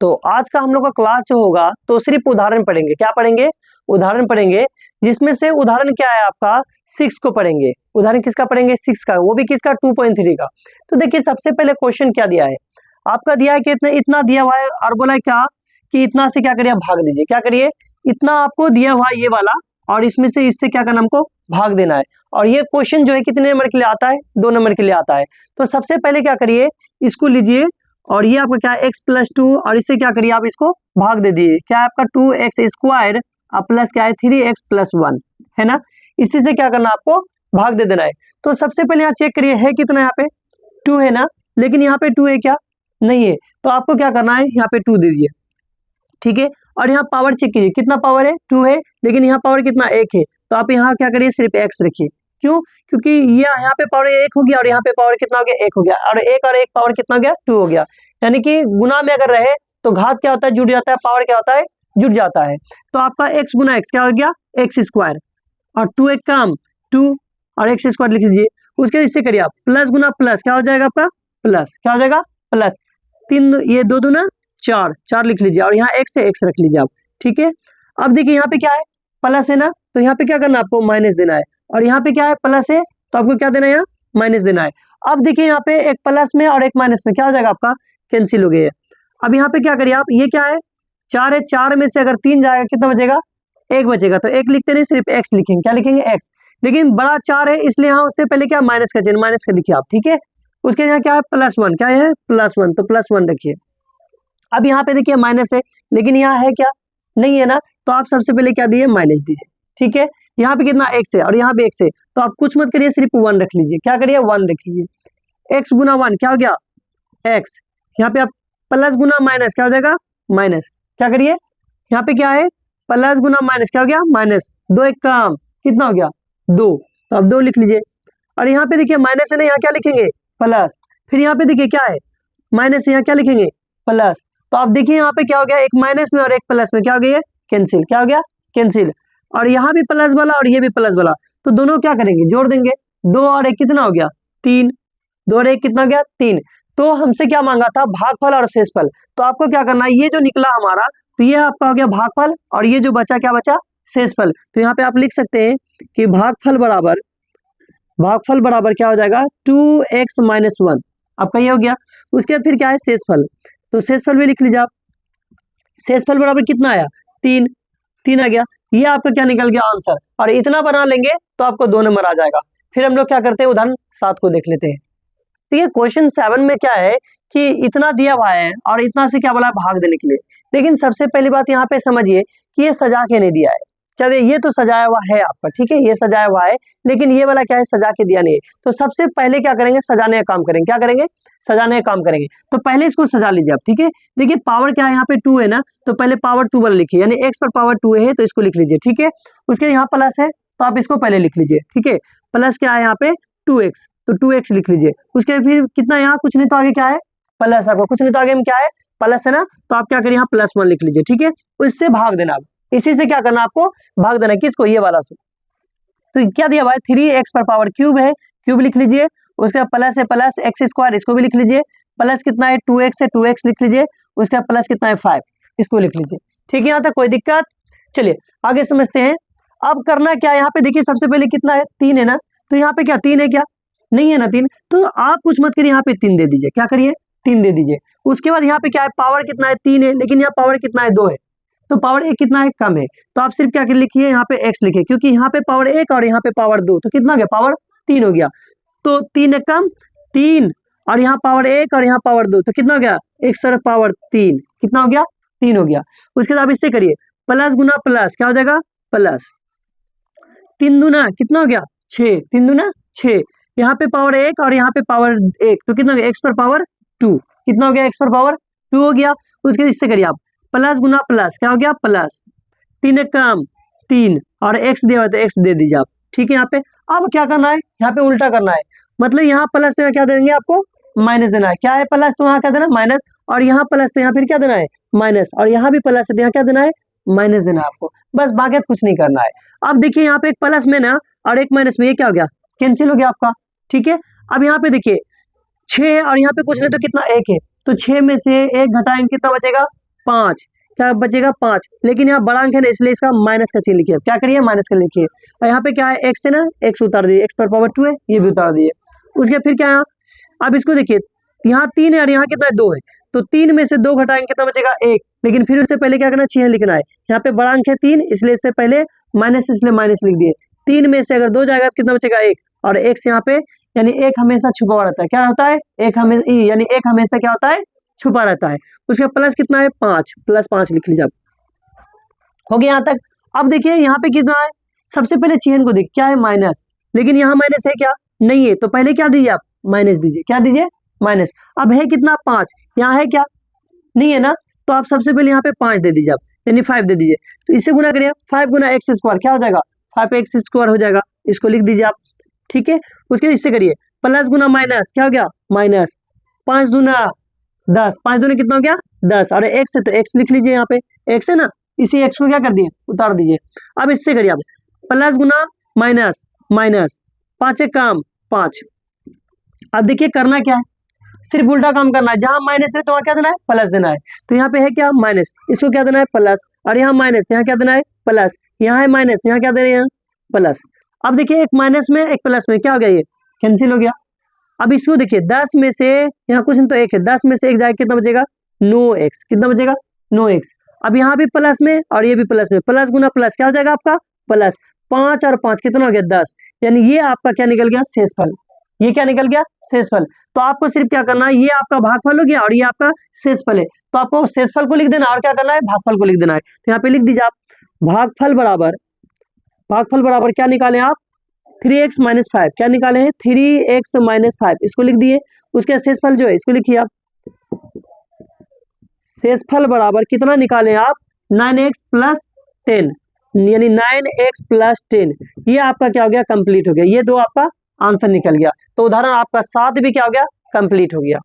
तो आज का हम लोग का क्लास जो होगा तो सिर्फ उदाहरण पढ़ेंगे। क्या पढ़ेंगे? उदाहरण पढ़ेंगे, जिसमें से उदाहरण क्या है आपका 6 को पढ़ेंगे। उदाहरण किसका पढ़ेंगे? 6 का, वो भी किसका? 2.3 का। तो देखिए सबसे पहले क्वेश्चन क्या दिया है आपका, दिया है कि इतना दिया हुआ है और बोला है क्या कि इतना से क्या करिए आप भाग दीजिए। क्या करिए? इतना आपको दिया हुआ है ये वाला, और इसमें से इससे क्या करना हमको भाग देना है। और ये क्वेश्चन जो है कितने नंबर के लिए आता है? 2 नंबर के लिए आता है। तो सबसे पहले क्या करिए, इसको लीजिए और ये आपका क्या है x+2, और इससे क्या करिए आप इसको भाग दे दिए। क्या है आपका 2x² और प्लस क्या है 3x+1 है ना। इसी से क्या करना आपको भाग दे देना है। तो सबसे पहले यहाँ चेक करिए है कितना, यहाँ पे 2 है ना, लेकिन यहाँ पे 2 है क्या? नहीं है। तो आपको क्या करना है, यहाँ पे 2 दे दीजिए, ठीक है। और यहाँ पावर चेक कीजिए, कितना पावर है? 2 है, लेकिन यहाँ पावर कितना? 1 है। तो आप यहाँ क्या करिए, सिर्फ x रखिए। क्यों? क्योंकि ये यहाँ पे पावर 1 हो गया और यहाँ पे पावर कितना हो गया? 1 हो गया, और 1 पावर कितना हो गया? 2 हो गया। यानी कि गुना में अगर रहे तो घात क्या होता है? जुड़ जाता है। पावर क्या होता है? जुड़ जाता है। तो आपका x गुना x क्या हो गया? x², और 2 एक काम 2 और x² लिख लीजिए। उसके इससे करिए आप प्लस गुना प्लस, क्या हो जाएगा आपका? प्लस, क्या हो जाएगा? प्लस 3, ये 2 दूना 4, 4 लिख लीजिए, और यहाँ x है, x रख लीजिए आप, ठीक है। अब देखिए यहाँ पे क्या है? प्लस है ना, तो यहाँ पे क्या करना आपको? माइनस देना है। और यहाँ पे क्या है? प्लस है, तो आपको क्या देना है? यहाँ माइनस देना है। अब देखिए यहाँ पे एक प्लस में और एक माइनस में क्या हो जाएगा आपका? कैंसिल हो गया। अब यहाँ पे क्या करिए आप, ये क्या है? 4 है, 4 में से अगर 3 जाएगा कितना बचेगा? 1 बचेगा। तो 1 लिखते नहीं, सिर्फ x लिखेंगे। क्या लिखेंगे? x। लेकिन बड़ा 4 है, इसलिए यहाँ उससे पहले क्या माइनस का चिन्ह, माइनस का लिखिए आप, ठीक है। उसके यहाँ क्या है? +1, क्या है? +1, तो +1 रखिए। अब यहाँ पे देखिए माइनस है, लेकिन यहाँ है क्या? नहीं है ना, तो आप सबसे पहले क्या दिए? माइनस दीजिए, ठीक है। यहाँ पे कितना? x है, और यहाँ पे x है, तो आप कुछ मत करिए, सिर्फ 1 रख लीजिए। क्या करिए? 1 रख लीजिए। x गुना 1 क्या हो गया? x। यहाँ पे आप प्लस गुना माइनस क्या हो जाएगा? माइनस। क्या करिए? यहाँ पे क्या है? प्लस गुना माइनस क्या हो गया? माइनस। 2 एक काम कितना हो गया? 2, तो आप 2 लिख लीजिए। और यहाँ पे देखिए माइनस है ना, यहाँ क्या लिखेंगे? प्लस। फिर यहाँ पे देखिए क्या है? माइनस, यहाँ क्या लिखेंगे? प्लस। तो आप देखिए यहाँ पे क्या हो गया? एक माइनस में और एक प्लस में क्या हो गया? कैंसिल। क्या हो गया? कैंसिल। और यहाँ भी प्लस वाला और ये भी प्लस वाला, तो दोनों क्या करेंगे? जोड़ देंगे। 2 और 1 कितना हो गया? 3। 2 और 1 कितना हो गया? 3। तो हमसे क्या मांगा था? भागफल और शेषफल। तो आपको क्या करना है, ये जो निकला हमारा, तो ये आपका हो गया भागफल, और ये जो बचा क्या बचा? शेषफल। तो यहाँ पे आप लिख सकते हैं कि भागफल बराबर क्या हो जाएगा? 2x-1, आपका ये हो गया। उसके बाद फिर क्या है? शेषफल। तो शेषफल भी लिख लीजिए आप। शेषफल बराबर कितना आया? 3, 3 आ गया। ये आपका क्या निकल गया? आंसर। और इतना बना लेंगे तो आपको 2 नंबर आ जाएगा। फिर हम लोग क्या करते हैं? उदाहरण 7 को देख लेते हैं। ठीक है, क्वेश्चन 7 में क्या है कि इतना दिया हुआ है और इतना से क्या बोला है? भाग देने के लिए। लेकिन सबसे पहली बात यहाँ पे समझिए कि ये सजा के नहीं दिया है। क्या दे? ये तो सजाया हुआ है आपका, ठीक है, ये सजाया हुआ है, लेकिन ये वाला क्या है? सजा के दिया नहीं है। तो सबसे पहले क्या करेंगे? सजाने का काम करेंगे। क्या करेंगे? सजाने का काम करेंगे। तो पहले इसको सजा लीजिए आप, ठीक है। देखिए पावर क्या है? यहाँ पे 2 है ना, तो पहले पावर 2 वाला लिखिए, यानी x पर पावर 2 है तो इसको लिख लीजिए, ठीक है। उसके यहाँ प्लस है तो आप इसको पहले लिख लीजिए, ठीक है। प्लस क्या है यहाँ पे? 2x, तो 2x लिख लीजिए। उसके फिर कितना? यहाँ कुछ नहीं तो आगे क्या है? प्लस। आपको कुछ नहीं तो आगे में क्या है? प्लस है ना, तो आप क्या करिए? यहाँ +1 लिख लीजिए, ठीक है। इससे भाग देना, इसी से क्या करना आपको? भाग देना। किसको? ये वाला से। तो क्या दिया हुआ है? 3x पर पावर क्यूब है, क्यूब लिख लीजिए। उसके बाद प्लस है प्लस x², इसको भी लिख लीजिए। प्लस कितना है? 2x है, 2x लिख लीजिए। उसके बाद प्लस कितना है? 5, इसको लिख लीजिए, ठीक है। यहाँ तक कोई दिक्कत? चलिए आगे समझते हैं। अब करना क्या है? यहाँ पे देखिए सबसे पहले कितना है? 3 है ना, तो यहाँ पे क्या 3 है? क्या नहीं है ना 3, तो आप कुछ मत करिए, यहाँ पे 3 दे दीजिए। क्या करिए? 3 दे दीजिए। उसके बाद यहाँ पे क्या है? पावर कितना है? 3 है, लेकिन यहाँ पावर कितना है? 2 है, तो पावर 1 कितना है? कम है। तो आप सिर्फ क्या लिखिए? यहाँ पे x लिखिए, क्योंकि यहाँ पे पावर 1 और यहाँ पे पावर 2, तो कितना हो गया? पावर 3 हो गया। तो 3 एक कम 3, और यहाँ पावर 1 और यहाँ पावर 2, तो कितना हो गया? 1 सर पावर 3, कितना हो गया? 3 हो गया। उसके बाद आप इससे करिए प्लस गुना प्लस, क्या हो जाएगा? प्लस 3 दूना कितना हो गया? 6, 3 दूना 6। यहाँ पे पावर 1 और यहाँ पे पावर 1, तो कितना हो गया? x पर पावर 2, कितना हो गया? x पर पावर 2 हो गया। उसके इससे करिए आप प्लस गुना प्लस, क्या हो गया? प्लस 3 एक काम 3, और x दिया हुआ तो x दे दीजिए आप, ठीक है। यहाँ पे अब क्या करना है? यहाँ पे उल्टा करना है, मतलब यहाँ प्लस में क्या देंगे? आपको माइनस देना है। क्या है? प्लस, तो यहाँ क्या देना? माइनस। और यहाँ प्लस, तो यहाँ फिर क्या देना है? माइनस। और यहाँ भी प्लस है तो यहाँ क्या देना है? माइनस देना है आपको, बस बाकी कुछ नहीं करना है। अब देखिए यहाँ पे एक प्लस में ना और एक माइनस में, ये क्या हो गया? कैंसिल हो गया आपका, ठीक है। अब यहाँ पे देखिए 6 और यहाँ पे कुछ नहीं तो कितना? 1 है, तो 6 में से 1 घटाएंगे कितना बचेगा? 5, क्या बचेगा 5, लेकिन यहाँ बड़ा अंक है ना इसलिए इसका माइनस का चिन्ह लिखिए। क्या करिए, माइनस का लिखिए। और यहाँ पे क्या है, x है ना, x उतार दिए, x पर पावर 2 है, ये भी उतार दिए। उसके फिर क्या है, अब इसको देखिए, यहाँ 3 है और यहाँ कितना है, 2 है, तो 3 में से 2 घटाएंगे कितना बचेगा, 1। लेकिन फिर उससे पहले क्या करना, चिन्ह लिखना है। यहाँ पे बड़ा अंक है 3, इसलिए इससे पहले माइनस, इसलिए माइनस लिख दिए। 3 में से अगर 2 जाएगा तो कितना बचेगा, 1, और x यहाँ पे, यानी 1 हमेशा छुपा हुआ रहता है। क्या होता है, 1 हमेशा, यानी 1 हमेशा क्या होता है, छुपा रहता है। उसके प्लस कितना है, 5, प्लस 5 लिख लीजिए। हो गया यहाँ तक। अब देखिए यहाँ पे कितना है, सबसे पहले चिन्ह को देख, क्या है, माइनस, लेकिन यहाँ माइनस है क्या, नहीं है, तो पहले क्या दीजिए आप, माइनस दीजिए। क्या दीजिए, माइनस। अब है कितना, 5, यहाँ है क्या, नहीं है ना, तो आप सबसे पहले यहाँ पे 5 दे दीजिए आप, यानी 5 दे दीजिए। तो इससे गुना करिए, 5 गुना एक्स स्क्वायर क्या हो जाएगा, 5x स्क्वायर हो जाएगा, इसको लिख दीजिए आप। ठीक है, उसके इससे करिए, प्लस गुना माइनस क्या हो गया, माइनस, 5 दूना 10, 5 दूना कितना हो गया, 10, और एक्स है तो एक्स लिख लीजिए, यहाँ पे एक्स है ना, इसी एक्स को क्या कर दिए, उतार दीजिए। अब इससे करिए आप, प्लस गुना माइनस, माइनस, 5 एक काम 5। अब देखिए करना क्या है, सिर्फ उल्टा काम करना है, जहां माइनस है तो वहां क्या देना है, प्लस देना है। तो यहाँ पे है क्या, माइनस, इसको क्या देना है, प्लस, और यहाँ माइनस, यहाँ क्या देना है, प्लस, यहाँ है माइनस, यहाँ क्या दे रहे हैं, प्लस। अब देखिए एक माइनस में एक प्लस में क्या हो गया, ये कैंसिल हो गया। अब इसको देखिए, 10 में से यहाँ कुछ नहीं तो 1 है, 10 में से 1 जाएगा कितना बचेगा, 9x, कितना बचेगा, 9x। अब यहाँ भी प्लस में और ये भी प्लस में, प्लस गुना प्लस क्या हो जाएगा आपका, प्लस, 5 और 5 कितना हो गया, 10, यानी ये आपका क्या निकल गया, शेषफल। ये क्या निकल गया, शेषफल। तो आपको सिर्फ क्या करना है, ये आपका भागफल हो गया और ये आपका शेषफल है, तो आपको शेषफल को लिख देना और क्या करना है, भागफल को लिख देना है। तो यहाँ पे लिख दीजिए आप, भागफल बराबर क्या निकाले आप, 3x माइनस 5, क्या निकाले हैं, 3x माइनस 5, इसको लिख दिए। उसके शेषफल जो है इसको लिखिए आप, शेषफल बराबर कितना निकाले आप, 9x प्लस 10, यानी 9x प्लस 10, ये आपका क्या हो गया, कंप्लीट हो गया। ये दो आपका आंसर निकल गया। तो उदाहरण आपका 7 भी क्या हो गया, कंप्लीट हो गया।